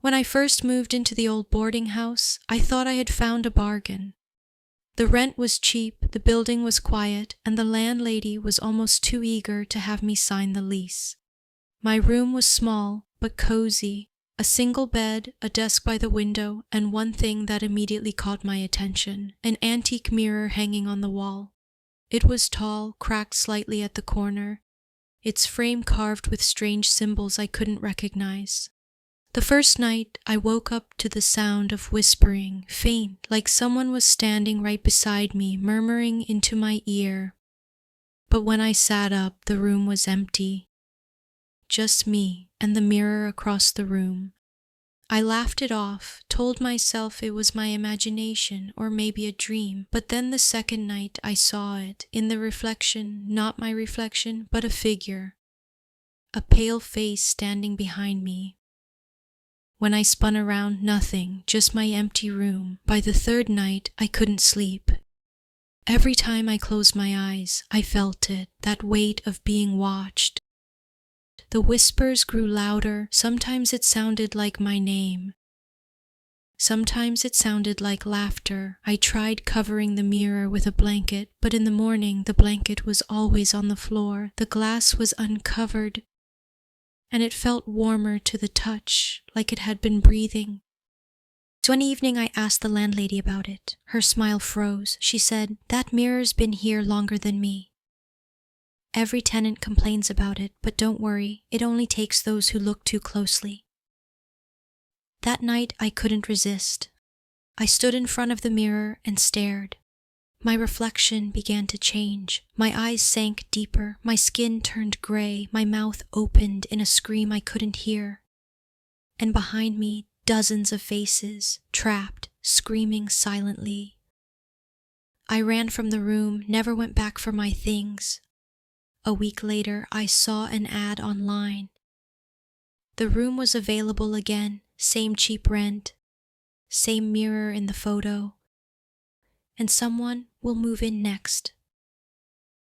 When I first moved into the old boarding house, I thought I had found a bargain. The rent was cheap, the building was quiet, and the landlady was almost too eager to have me sign the lease. My room was small, but cozy, a single bed, a desk by the window, and one thing that immediately caught my attention, an antique mirror hanging on the wall. It was tall, cracked slightly at the corner, its frame carved with strange symbols I couldn't recognize. The first night, I woke up to the sound of whispering, faint, like someone was standing right beside me, murmuring into my ear. But when I sat up, the room was empty. Just me and the mirror across the room. I laughed it off, told myself it was my imagination or maybe a dream, but then the second night I saw it, in the reflection, not my reflection, but a figure. A pale face standing behind me. When I spun around, nothing, just my empty room. By the third night, I couldn't sleep. Every time I closed my eyes, I felt it, that weight of being watched. The whispers grew louder. Sometimes it sounded like my name. Sometimes it sounded like laughter. I tried covering the mirror with a blanket, but in the morning the blanket was always on the floor. The glass was uncovered, and it felt warmer to the touch, like it had been breathing. So one evening I asked the landlady about it. Her smile froze. She said, "That mirror's been here longer than me. Every tenant complains about it, but don't worry, it only takes those who look too closely." That night I couldn't resist. I stood in front of the mirror and stared. My reflection began to change. My eyes sank deeper, my skin turned gray, my mouth opened in a scream I couldn't hear. And behind me, dozens of faces, trapped, screaming silently. I ran from the room, never went back for my things. A week later, I saw an ad online. The room was available again, same cheap rent, same mirror in the photo, and someone will move in next.